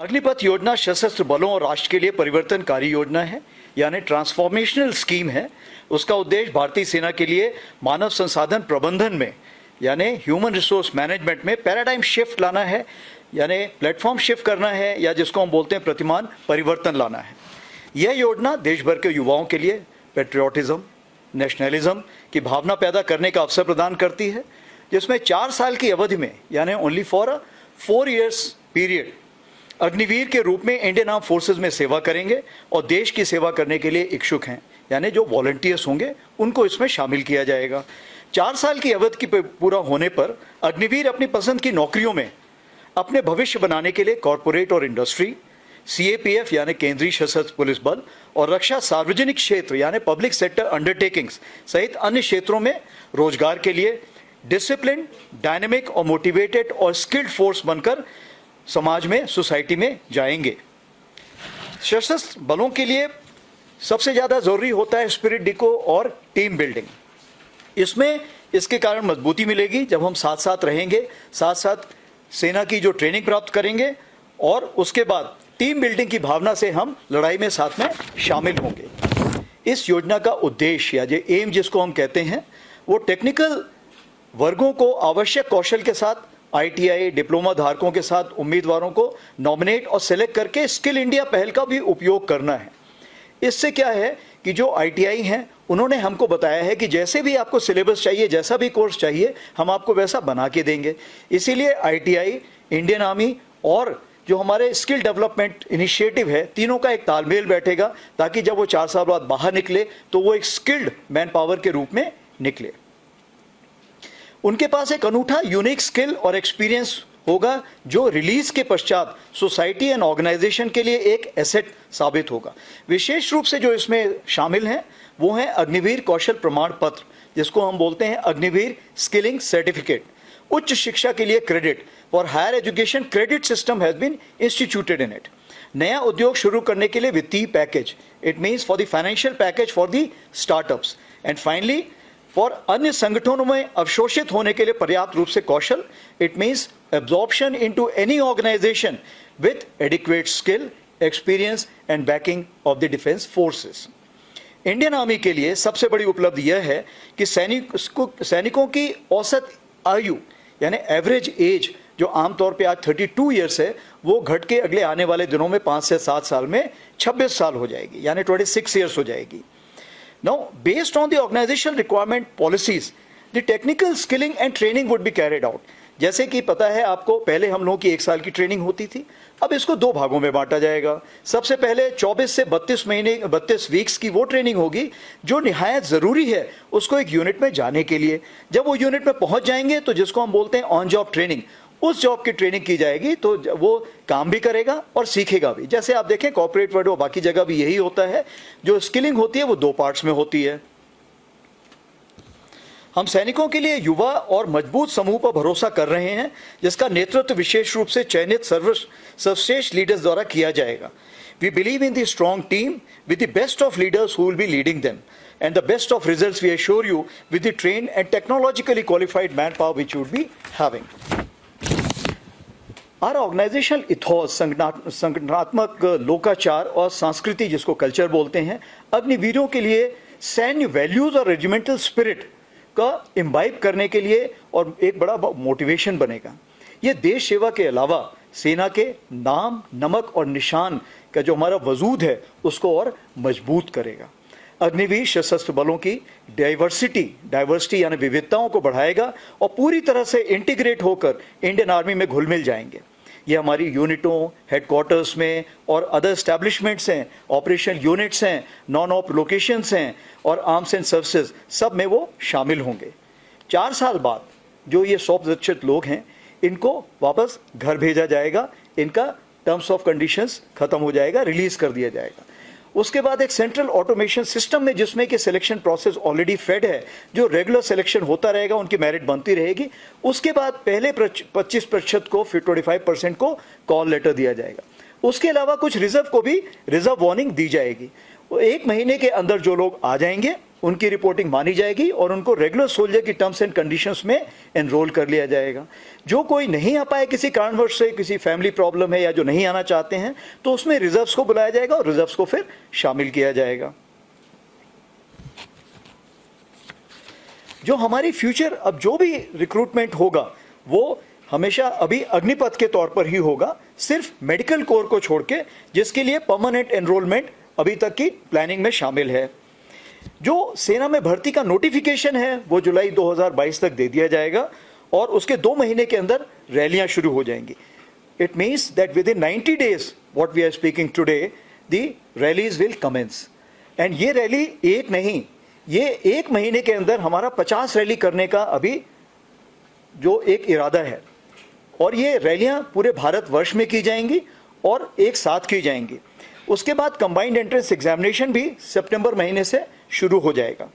अग्निपथ योजना सशस्त्र बलों और राष्ट्र के लिए परिवर्तनकारी योजना है, यानी ट्रांसफॉर्मेशनल स्कीम है। उसका उद्देश्य भारतीय सेना के लिए मानव संसाधन प्रबंधन में, यानी ह्यूमन रिसोर्स मैनेजमेंट में पैराडाइम शिफ्ट लाना है, यानी प्लेटफॉर्म शिफ्ट करना है, या जिसको हम बोलते हैं प्रतिमान परिवर्तन लाना है। यह योजना देश भर के युवाओं के लिए पेट्रियोटिज्म, नेशनलिज्म की भावना पैदा करने का अवसर प्रदान करती है, जिसमें 4 साल की अवधि में, यानी only for a 4 years period, Agniveer के रूप में इंडियन आर्म फोर्सेज में सेवा करेंगे और देश की सेवा करने के लिए इच्छुक हैं, यानी जो वॉलंटियर्स होंगे उनको इसमें शामिल किया जाएगा। 4 साल की अवधि की पूरा होने पर अग्निवीर अपनी पसंद की नौकरियों में अपने भविष्य बनाने के लिए कॉरपोरेट और इंडस्ट्री, CAPF यानी केंद्रीय सशस्त्र पुलिस बल, और रक्षा सार्वजनिक क्षेत्र यानी पब्लिक सेक्टर अंडरटेकिंग्स सहित अन्य क्षेत्रों में रोजगार के लिए डिसिप्लिन, डायनेमिक और मोटिवेटेड और स्किल्ड फोर्स बनकर समाज में, सोसाइटी में जाएंगे। सशस्त्र बलों के लिए सबसे ज़्यादा ज़रूरी होता है स्पिरिट डिको और टीम बिल्डिंग। इसमें इसके कारण मजबूती मिलेगी जब हम साथ साथ रहेंगे, साथ साथ सेना की जो ट्रेनिंग प्राप्त करेंगे, और उसके बाद टीम बिल्डिंग की भावना से हम लड़ाई में साथ में शामिल होंगे। इस योजना का उद्देश्य या जो एम जिसको हम कहते हैं, वो टेक्निकल वर्गों को आवश्यक कौशल के साथ ITI डिप्लोमा धारकों के साथ उम्मीदवारों को नॉमिनेट और सेलेक्ट करके स्किल इंडिया पहल का भी उपयोग करना है। इससे क्या है कि जो ITI हैं उन्होंने हमको बताया है कि जैसे भी आपको सिलेबस चाहिए, जैसा भी कोर्स चाहिए, हम आपको वैसा बना के देंगे। इसीलिए ITI, इंडियन आर्मी और जो हमारे स्किल डेवलपमेंट इनिशिएटिव है, तीनों का एक तालमेल बैठेगा, ताकि जब वो 4 साल बाद बाहर निकले तो वो एक स्किल्ड मैन पावर के रूप में निकले। उनके पास एक अनूठा यूनिक स्किल और एक्सपीरियंस होगा जो रिलीज के पश्चात सोसाइटी एंड ऑर्गेनाइजेशन के लिए एक एसेट साबित होगा। विशेष रूप से जो इसमें शामिल हैं वो हैं अग्निवीर कौशल प्रमाण पत्र, जिसको हम बोलते हैं अग्निवीर स्किलिंग सर्टिफिकेट। उच्च शिक्षा के लिए credit for higher education credit system has been instituted in it. नया उद्योग शुरू करने के लिए वित्तीय package, it means for the financial package for the startups. And finally for अन्य संगठनों में अवशोषित होने के लिए पर्याप्त रूप से कौशल, it means absorption into any organisation with adequate skill, experience and backing of the defence forces. Indian army के लिए सबसे बड़ी उपलब्धि यह है कि सैनिकों की औसत आयु यानी एवरेज एज जो आमतौर पे आज 32 ईयर्स है, वो घट के अगले आने वाले दिनों में 5 से 7 साल में 26 साल हो जाएगी, यानी 26 ईयर्स हो जाएगी। Now, based on the organizational requirement policies, the technical skilling and training would be carried out. जैसे कि पता है आपको, पहले हम लोगों की 1 साल की ट्रेनिंग होती थी, अब इसको 2 भागों में बांटा जाएगा। सबसे पहले 24 से 32 वीक्स की वो ट्रेनिंग होगी जो निहायत ज़रूरी है उसको एक यूनिट में जाने के लिए। जब वो यूनिट में पहुंच जाएंगे तो जिसको हम बोलते हैं ऑन जॉब ट्रेनिंग, उस जॉब की ट्रेनिंग की जाएगी, तो वो काम भी करेगा और सीखेगा भी। जैसे आप देखें कॉर्पोरेट वर्ल्ड और बाकी जगह भी यही होता है। जो स्किलिंग होती है वो 2 पार्ट्स में होती है। हम सैनिकों के लिए युवा और मजबूत समूह पर भरोसा कर रहे हैं, जिसका नेतृत्व विशेष रूप से चयनित सर्वश्रेष्ठ लीडर्स द्वारा किया जाएगा। We believe in the strong team with the best of leaders who will be leading them, and the best of results we assure you with the trained and technologically qualified manpower which you would be having. Our organizational ethos, संगठनात्मक लोकाचार और संस्कृति जिसको culture बोलते हैं, अग्निवीरों के लिए सैन्य values और रेजिमेंटल स्पिरिट का इम्बाइब करने के लिए और एक बड़ा मोटिवेशन बनेगा। ये देश सेवा के अलावा सेना के नाम, नमक और निशान का जो हमारा वजूद है उसको और मजबूत करेगा। अग्निवीर सशस्त्र बलों की डाइवर्सिटी यानी विविधताओं को बढ़ाएगा और पूरी तरह से इंटीग्रेट होकर इंडियन आर्मी में घुल मिल जाएंगे। ये हमारी यूनिटों, हेडक्वार्टर्स में और अदर एस्टैब्लिशमेंट्स हैं, ऑपरेशनल यूनिट्स हैं, नॉन ऑप लोकेशंस हैं और आर्म्स एंड सर्विसेज, सब में वो शामिल होंगे। 4 साल बाद जो ये 100% लोग हैं इनको वापस घर भेजा जाएगा, इनका टर्म्स ऑफ कंडीशंस खत्म हो जाएगा, रिलीज कर दिया जाएगा। उसके बाद एक सेंट्रल ऑटोमेशन सिस्टम में जिसमें कि सिलेक्शन प्रोसेस ऑलरेडी फेड है, जो रेगुलर सिलेक्शन होता रहेगा, उनकी मेरिट बनती रहेगी। उसके बाद पहले 25% को, फिर 25% को कॉल लेटर दिया जाएगा। उसके अलावा कुछ रिजर्व को भी रिजर्व वार्निंग दी जाएगी। 1 महीने के अंदर जो लोग आ जाएंगे उनकी रिपोर्टिंग मानी जाएगी और उनको रेगुलर सोल्जर की टर्म्स एंड कंडीशंस में एनरोल कर लिया जाएगा। जो कोई नहीं आ पाए किसी कारणवश से, किसी फैमिली प्रॉब्लम है या जो नहीं आना चाहते हैं, तो उसमें रिजर्व्स को बुलाया जाएगा और रिजर्व्स को फिर शामिल किया जाएगा। जो हमारी फ्यूचर अब जो भी रिक्रूटमेंट होगा वो हमेशा अभी अग्निपथ के तौर पर ही होगा, सिर्फ मेडिकल कोर को छोड़ के, जिसके लिए परमानेंट एनरोलमेंट अभी तक की प्लानिंग में शामिल है। जो सेना में भर्ती का नोटिफिकेशन है वो जुलाई 2022 तक दे दिया जाएगा और उसके 2 महीने के अंदर रैलियां शुरू हो जाएंगी। It means that within 90 days what we are speaking today the rallies will commence. And ये रैली एक नहीं, ये 1 महीने के अंदर हमारा 50 रैली करने का अभी जो एक इरादा है, और ये रैलियां पूरे भारतवर्ष में की जाएंगी और एक साथ की जाएंगी। उसके बाद कंबाइंड एंट्रेंस एग्जामिनेशन भी सितंबर महीने से शुरू हो जाएगा।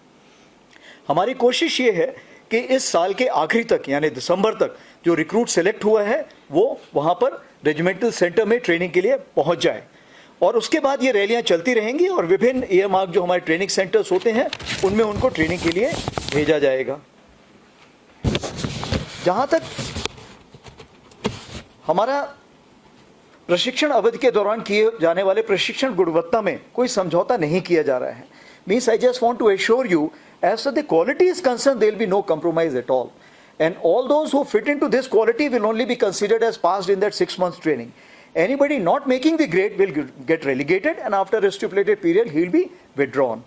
हमारी कोशिश ये है कि इस साल के आखिरी तक यानी दिसंबर तक जो रिक्रूट सेलेक्ट हुआ है वो वहाँ पर रेजिमेंटल सेंटर में ट्रेनिंग के लिए पहुँच जाए, और उसके बाद ये रैलियाँ चलती रहेंगी और विभिन्न एयरमार्क जो हमारे ट्रेनिंग सेंटर्स होते हैं उनमें उनको ट्रेनिंग के लिए भेजा जाएगा। जहाँ तक हमारा प्रशिक्षण अवधि के दौरान किए जाने वाले प्रशिक्षण गुणवत्ता में कोई समझौता नहीं किया जा रहा है। Means I just want to assure you as for the quality is concern there will be no compromise at all, and all those who fit into this quality will only be considered as passed in that 6 months training. Anybody not making the grade will get relegated and after a stipulated period he will be withdrawn.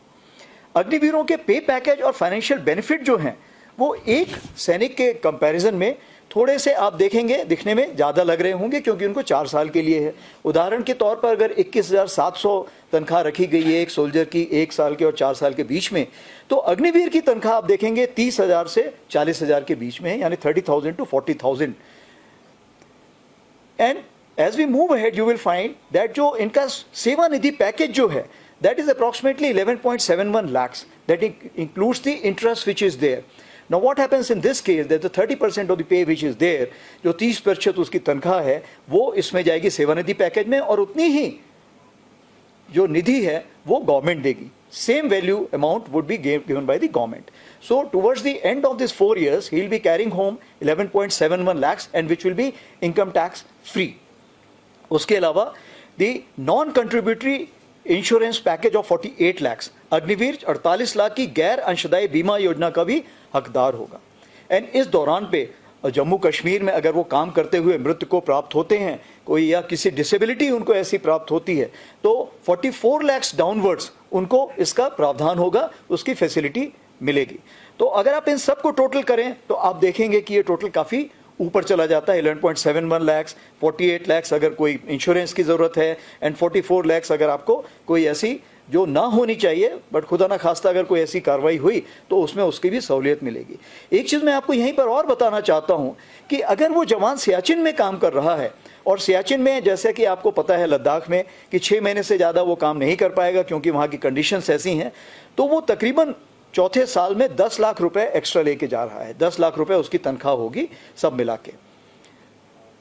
अग्निवीरों के पे package और financial benefit जो हैं वो एक सैनिक के comparison में थोड़े से आप देखेंगे दिखने में ज़्यादा लग रहे होंगे, क्योंकि उनको 4 साल के लिए है। उदाहरण के तौर पर अगर 21,700 तनख्वाह रखी गई है एक सोल्जर की 1 साल के और 4 साल के बीच में, तो अग्निवीर की तनख्वाह आप देखेंगे 30,000 से 40,000 के बीच में है, यानी 30,000 to 40,000। And as we move ahead you will find that जो इनका सेवा निधि पैकेज जो है that is approximately 11.71 lakhs, that includes the interest which is there. Now what happens in this case that the 30% of the pay which is there, जो 30% उसकी तनख्वाह है वो इसमें जाएगी सेवानिधि पैकेज में, और उतनी ही जो निधि है वो गवर्नमेंट देगी। Same value amount would be given by the government. So towards the end of this 4 years, he will be carrying home 11.71 lakhs and which will be income tax free. उसके अलावा the non-contributory insurance package of 48 lakhs, Agniveer 48 lakh की गैर अंशदायी बीमा योजना का भी हकदार होगा। एंड इस दौरान पे जम्मू कश्मीर में अगर वो काम करते हुए मृत्यु को प्राप्त होते हैं कोई, या किसी डिसेबिलिटी उनको ऐसी प्राप्त होती है, तो 44 lakhs डाउनवर्ड्स उनको इसका प्रावधान होगा, उसकी फैसिलिटी मिलेगी। तो अगर आप इन सब को टोटल करें तो आप देखेंगे कि ये टोटल काफ़ी ऊपर चला जाता है। 11.71 lakhs, 48 lakhs अगर कोई इंश्योरेंस की ज़रूरत है, एंड 44 lakhs अगर आपको कोई ऐसी जो ना होनी चाहिए बट खुदा ना खास्ता अगर कोई ऐसी कार्रवाई हुई तो उसमें उसकी भी सहूलियत मिलेगी। एक चीज़ मैं आपको यहीं पर और बताना चाहता हूँ कि अगर वो जवान सियाचिन में काम कर रहा है, और सियाचिन में जैसे कि आपको पता है लद्दाख में कि 6 महीने से ज़्यादा वो काम नहीं कर पाएगा क्योंकि वहाँ की कंडीशंस ऐसी हैं, तो वो तकरीबन चौथे साल में 10 लाख रुपए एक्स्ट्रा लेके जा रहा है। 10 लाख रुपए उसकी तनख्वाह होगी सब मिला के।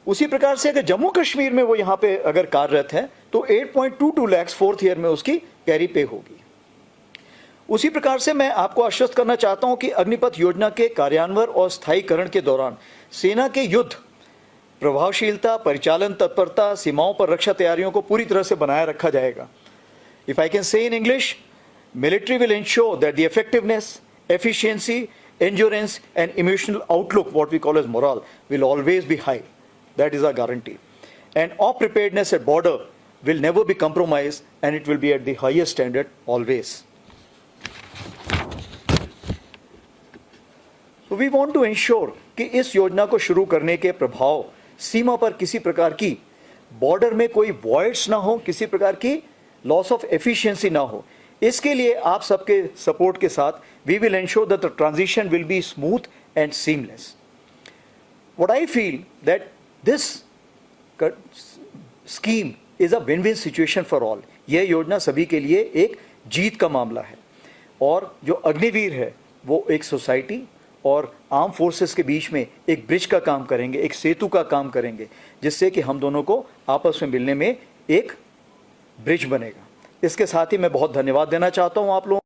उसी प्रकार से अगर जम्मू कश्मीर में वो यहाँ पे अगर कार्यरत है तो 8.22 lakhs 4th ईयर में उसकी कैरी पे होगी। उसी प्रकार से मैं आपको आश्वस्त करना चाहता हूँ कि अग्निपथ योजना के कार्यान्वयन और स्थायीकरण के दौरान सेना के युद्ध प्रभावशीलता, परिचालन तत्परता, सीमाओं पर रक्षा तैयारियों को पूरी तरह से बनाए रखा जाएगा। If I can say in English, military will ensure that the effectiveness, efficiency, endurance and emotional outlook, what we call as morale, will always be high. That is our guarantee. And our preparedness at border will never be compromised and it will be at the highest standard always. So we want to ensure कि इस योजना को शुरू करने के प्रभाव सीमा पर किसी प्रकार की बॉर्डर में कोई voids ना हो, किसी प्रकार की loss of efficiency ना हो। इसके लिए आप सबके सपोर्ट के साथ we will ensure that the transition will be smooth and seamless. What I feel that this scheme is a win win situation for all. यह योजना सभी के लिए एक जीत का मामला है, और जो अग्निवीर है वो एक सोसाइटी और आर्म फोर्सेस के बीच में एक ब्रिज का काम करेंगे, एक सेतु का काम करेंगे, जिससे कि हम दोनों को आपस में मिलने में एक ब्रिज बनेगा। इसके साथ ही मैं बहुत धन्यवाद देना चाहता हूं आप लोगों